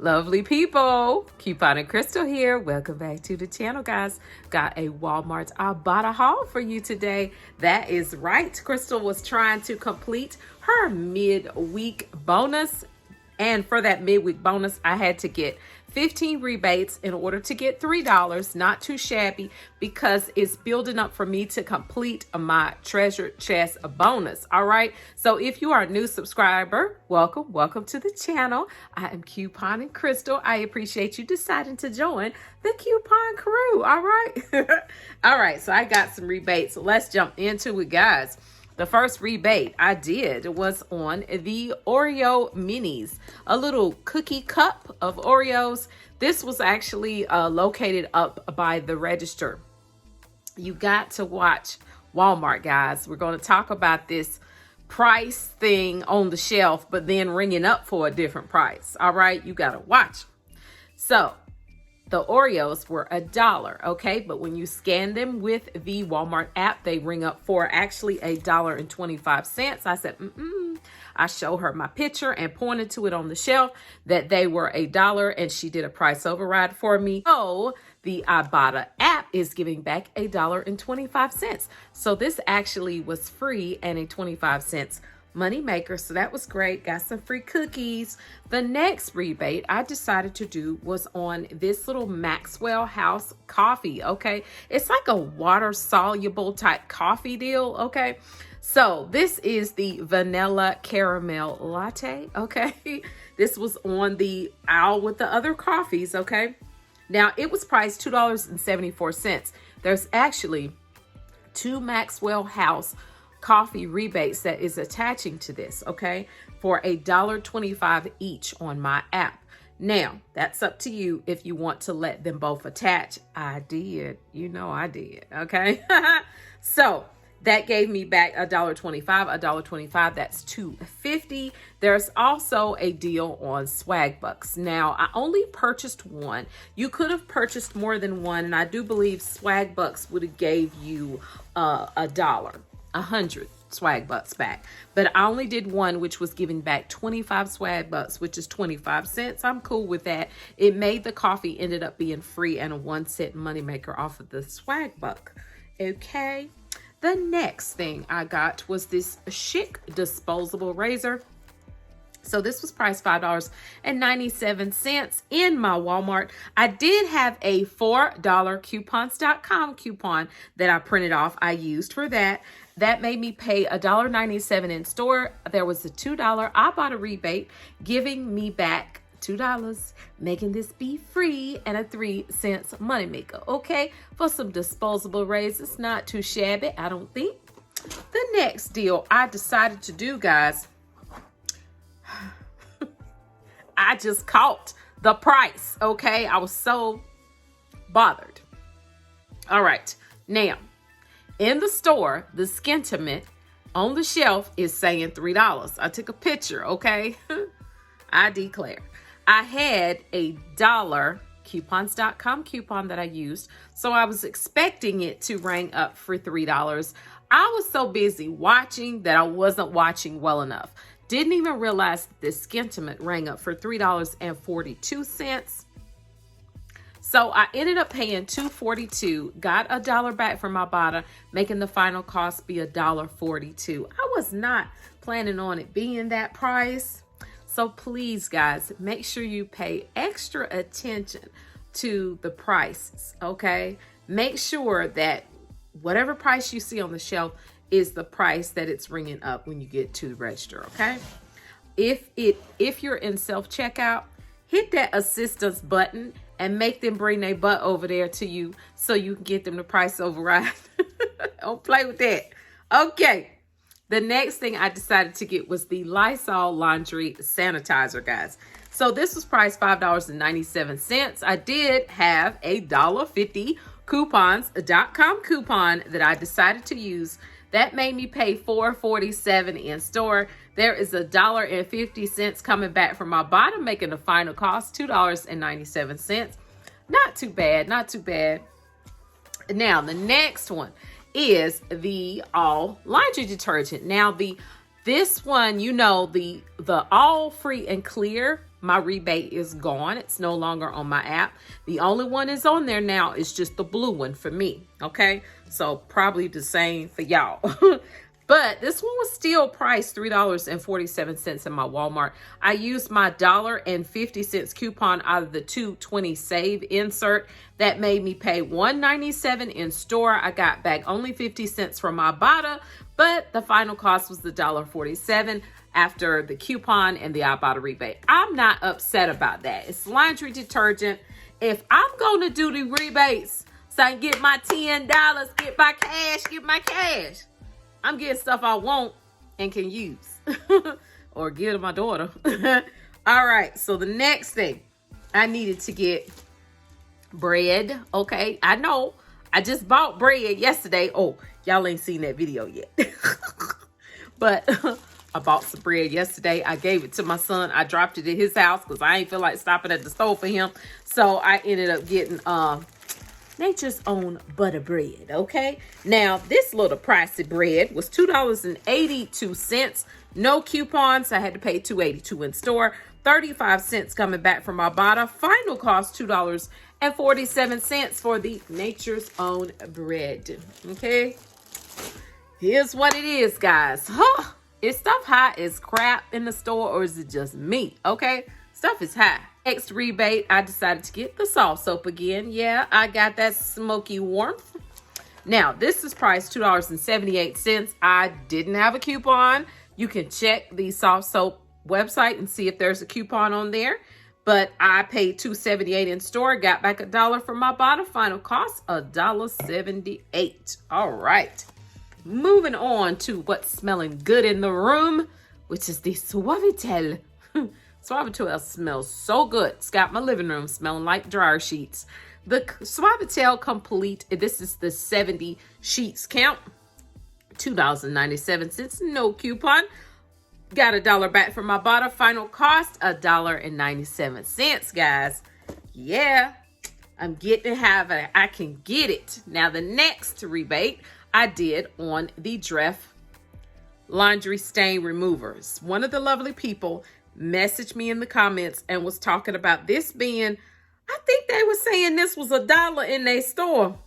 Lovely people, Coupon and Crystal here. Welcome back to the channel, guys. Got a Walmart Ibotta haul for you today. That is right. Crystal was trying to complete her midweek bonus. And for that midweek bonus, I had to get 15 rebates in order to get $3. Not too shabby because it's building up for me to complete my treasure chest bonus. All right. So if you are a new subscriber, welcome to the channel. I am Coupon and Crystal. I appreciate you deciding to join the Coupon crew. All right. All right. So I got some rebates. So let's jump into it, guys. The first rebate I did was on the Oreo Minis, a little cookie cup of Oreos. This was actually located up by the register. You got to watch Walmart, guys. We're going to talk about this price thing on the shelf, but then ringing up for a different price. All right, you got to watch. So the Oreos were $1, okay? But when you scan them with the Walmart app, they ring up for actually $1.25. I said, I showed her my picture and pointed to it on the shelf that they were $1, and she did a price override for me. So the Ibotta app is giving back $1.25. So this actually was free and a 25-cent money maker. So that was great. Got some free cookies. The next rebate I decided to do was on this little Maxwell house coffee. Okay. It's like a water soluble type coffee deal. Okay. So this is the vanilla caramel latte. Okay. This was on the aisle with the other coffees. Okay. Now it was priced $2.74. There's actually 2 Maxwell house coffee rebates that is attaching to this, okay, for $1.25 each on my app. Now that's up to you if you want to let them both attach. I did, I did. Okay. So that gave me back $1.25, that's $2.50. There's also a deal on swag bucks. Now I only purchased one. You could have purchased more than one, and I do believe swag bucks would have gave you $100 swag bucks back, but I only did one, which was giving back 25 swag bucks, which is 25 cents. I'm cool with that. It made the coffee ended up being free and a 1-cent moneymaker off of the swag buck. Okay. The next thing I got was this chic disposable razor. So this was priced $5.97 in my Walmart. I did have a $4 coupons.com coupon that I printed off. I used for that. That made me pay $1.97 in store. There was a $2 Ibotta rebate giving me back $2, making this be free and a 3-cent moneymaker. Okay, for some disposable razors, not too shabby, I don't think. The next deal I decided to do, guys, I just caught the price, okay? I was so bothered. All right, now, in the store, the Skintiment on the shelf is saying $3. I took a picture, okay? I declare. I had a $1 coupons.com coupon that I used, so I was expecting it to ring up for $3. I was so busy watching that I wasn't watching well enough. Didn't even realize that this Skintiment rang up for $3.42. So I ended up paying $2.42, got $1 back from Ibotta, making the final cost be $1.42. I was not planning on it being that price. So please, guys, make sure you pay extra attention to the prices, okay? Make sure that whatever price you see on the shelf is the price that it's ringing up when you get to the register, okay? If you're in self-checkout, hit that assistance button and make them bring their butt over there to you so you can get them the price override. Don't play with that. Okay. The next thing I decided to get was the Lysol laundry sanitizer, guys. So this was priced $5.97. I did have a $1.50 coupons.com coupon that I decided to use. That made me pay $4.47 in store. There is $1.50 coming back from my bottom, making the final cost $2.97. Not too bad, not too bad. Now, the next one is the all laundry detergent. Now, this one, the all free and clear my rebate is gone. It's no longer on my app. The only one is on there now is just the blue one for me. Okay, so probably the same for y'all. But this one was still priced $3.47 in my Walmart. I used my $1.50 coupon out of the $2.20 save insert. That made me pay $1.97 in store. I got back only 50 cents from Ibotta, but the final cost was the $1.47 after the coupon and the Ibotta rebate. I'm not upset about that. It's laundry detergent. If I'm going to do the rebates so I can get my $10, get my cash, I'm getting stuff I want and can use or give to my daughter. All right. So the next thing, I needed to get bread. Okay. I know I just bought bread yesterday. Oh, y'all ain't seen that video yet. But I bought some bread yesterday. I gave it to my son. I dropped it at his house because I ain't feel like stopping at the store for him. So I ended up getting Nature's Own butter bread. Okay, now this little pricey bread was $2.82. No coupons. I had to pay $2.82 in store. 35 cents coming back from Ibotta. Final cost $2.47 for the Nature's Own bread. Okay, here's what it is, guys. Is stuff high as crap in the store, or is it just me? Okay, stuff is high. Next rebate, I decided to get the soft soap again. Yeah, I got that smoky warmth. Now, this is priced $2.78. I didn't have a coupon. You can check the soft soap website and see if there's a coupon on there. But I paid $2.78 in store. Got back $1 from my bottom. Final cost, $1.78. All right. Moving on to what's smelling good in the room, which is the Suavitel. Suavitel smells so good. It's got my living room smelling like dryer sheets. The Suavitel Complete, this is the 70 sheets count. $2.97. No coupon. Got $1 back from my bottom. Final cost, $1.97, guys. Yeah, I'm getting to have it. I can get it. Now, the next rebate I did on the Dref laundry stain removers. One of the lovely people messaged me in the comments and was talking about this being, I think they were saying this was $1 in their store.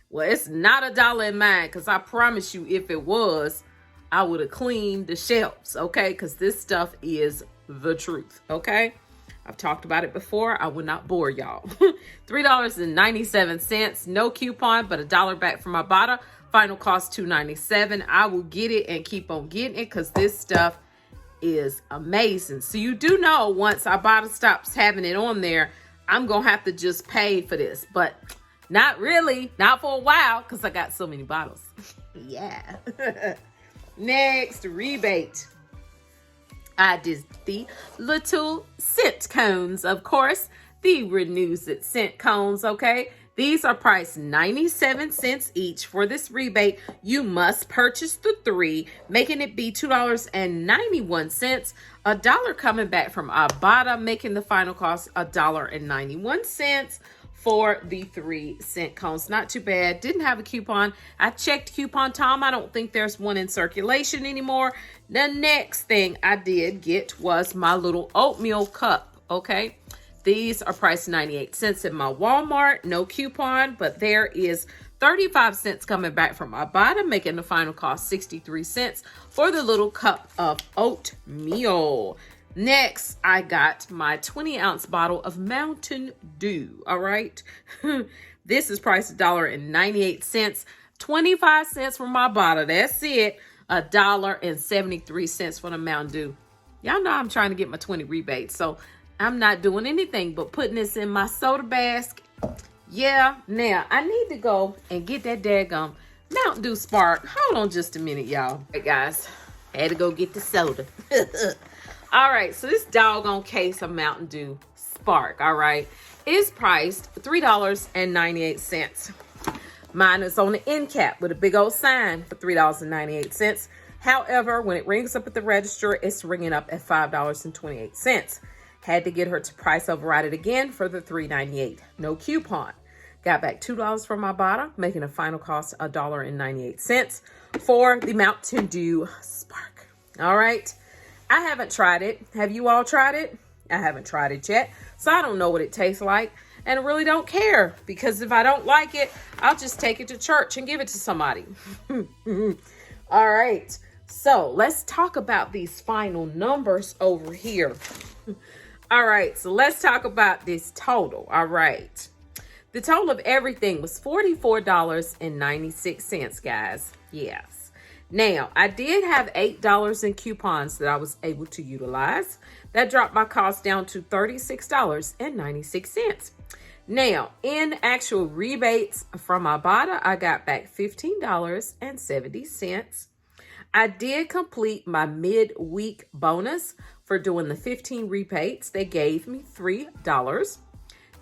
Well, it's not $1 in mine, because I promise you, if it was, I would have cleaned the shelves, okay? Because this stuff is the truth, okay? I've talked about it before. I will not bore y'all. $3.97. No coupon, but $1 back from Ibotta. Final cost $2.97. I will get it and keep on getting it because this stuff is amazing. So you do know once Ibotta stops having it on there, I'm going to have to just pay for this. But not really. Not for a while because I got so many bottles. Yeah. Next rebate. I did the little scent cones, of course. The Renews It scent cones, okay? These are priced 97 cents each. For this rebate, you must purchase the 3, making it be $2.91. $1 coming back from Ibotta, making the final cost $1.91 for the 3 scent cones. Not too bad. Didn't have a coupon. I checked Coupon Tom. I don't think there's one in circulation anymore. The next thing I did get was my little oatmeal cup, okay? These are priced 98 cents in my Walmart. No coupon, but there is 35 cents coming back from Ibotta, making the final cost 63 cents for the little cup of oatmeal. Next, I got my 20-ounce bottle of Mountain Dew, all right? This is priced $1.98. 25 cents from my bottle. That's it. $1.73 for the Mountain Dew. Y'all know I'm trying to get my 20 rebates, so I'm not doing anything but putting this in my soda basket. Yeah, now I need to go and get that daggum Mountain Dew Spark. Hold on just a minute, y'all. All right, guys, had to go get the soda. All right, so this doggone case of Mountain Dew Spark, all right, is priced $3.98. Mine is on the end cap with a big old sign for $3.98. However, when it rings up at the register, it's ringing up at $5.28. Had to get her to price override it again for the $3.98. No coupon. Got back $2 from my bottom, making a final cost $1.98 for the Mountain Dew Spark. All right. I haven't tried it. Have you all tried it? I haven't tried it yet, so I don't know what it tastes like. And I really don't care, because if I don't like it, I'll just take it to church and give it to somebody. All right. So let's talk about these final numbers over here. All right. So let's talk about this total. All right. The total of everything was $44.96, guys. Yes. Now, I did have $8 in coupons that I was able to utilize. That dropped my cost down to $36.96. Now, in actual rebates from Ibotta, I got back $15.70. I did complete my mid-week bonus for doing the 15 rebates. They gave me $3.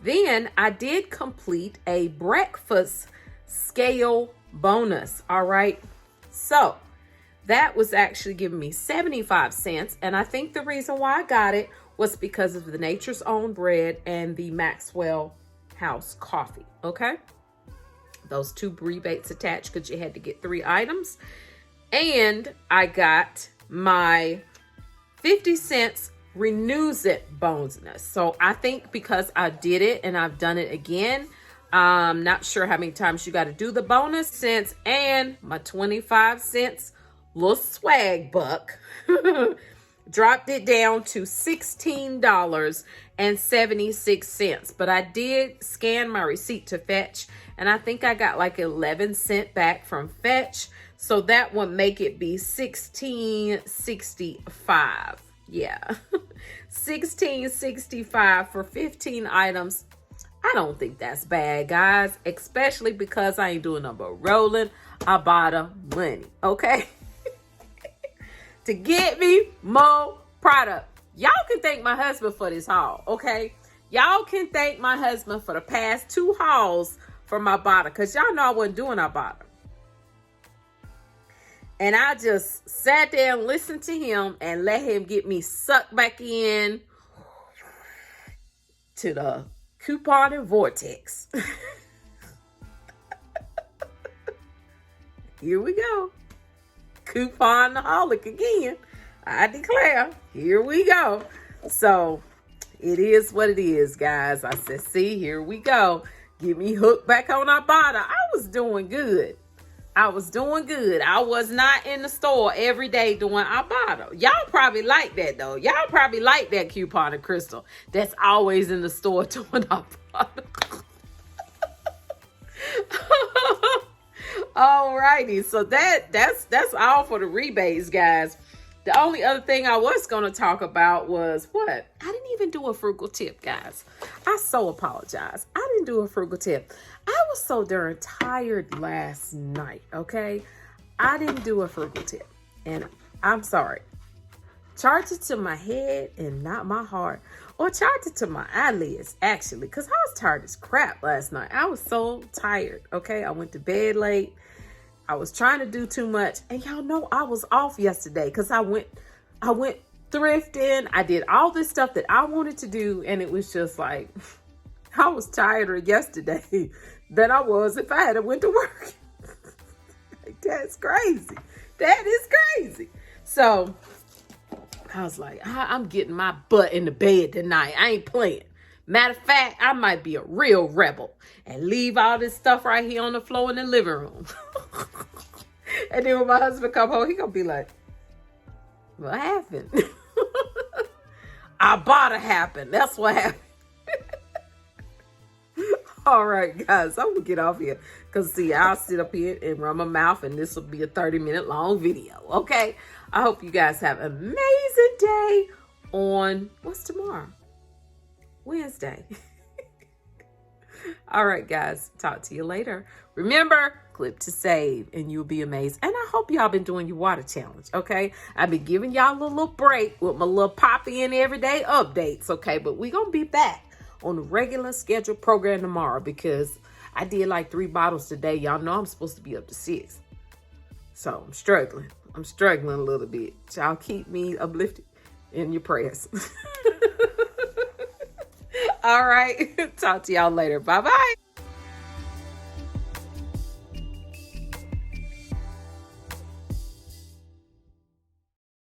Then I did complete a breakfast scale bonus. All right. So that was actually giving me 75 cents. And I think the reason why I got it was because of the Nature's Own bread and the Maxwell house coffee. Okay. Those two rebates attached because you had to get 3 items. And I got my 50 cents renews it bonus. So I think because I did it and I've done it again, I'm not sure how many times you got to do the bonus cents, and my 25 cents little swag buck dropped it down to $16.76. But I did scan my receipt to Fetch, and I think I got like 11 cents back from Fetch. So that would make it be $16.65. Yeah, $16.65 for 15 items. I don't think that's bad, guys, especially because I ain't doing nothing but rolling Ibotta money, okay? To get me more product. Y'all can thank my husband for this haul, okay? Y'all can thank my husband for the past 2 hauls from Ibotta, because y'all know I wasn't doing Ibotta. And I just sat there and listened to him and let him get me sucked back in to the coupon and vortex. Here we go. Couponaholic again. I declare. Here we go. So it is what it is, guys. I said, see, here we go. Get me hooked back on Ibotta. I was doing good. I was not in the store every day doing Ibotta. Y'all probably like that, though. Y'all probably like that coupon of Crystal that's always in the store doing Ibotta. Alrighty, so that's all for the rebates, guys. The only other thing I was going to talk about was what? I didn't even do a frugal tip, guys. I so apologize. I didn't do a frugal tip. I was so darn tired last night, okay? I didn't do a frugal tip, and I'm sorry. Charge it to my head and not my heart, or charge it to my eyelids, actually, because I was tired as crap last night. I was so tired, okay? I went to bed late. I was trying to do too much, and y'all know I was off yesterday because I went thrifting. I did all this stuff that I wanted to do, and it was just like I was tireder yesterday than I was if I had went to work. Like, that's crazy. That is crazy. So I was like, I'm getting my butt in the bed tonight. I ain't playing. Matter of fact, I might be a real rebel and leave all this stuff right here on the floor in the living room. And then when my husband come home, he gonna be like, what happened? Ibotta happened. That's what happened. All right, guys, I'm gonna get off here because see, I'll sit up here and run my mouth, and this will be a 30-minute long video. Okay, I hope you guys have an amazing day on what's tomorrow? Wednesday. All right, guys, talk to you later. Remember, clip to save and you'll be amazed. And I hope y'all been doing your water challenge, okay? I've been giving y'all a little break with my little poppy and everyday updates, okay? But we're going to be back on the regular scheduled program tomorrow because I did like 3 bottles today. Y'all know I'm supposed to be up to 6. So I'm struggling. I'm struggling a little bit. Y'all keep me uplifted in your prayers. All right. Talk to y'all later. Bye-bye.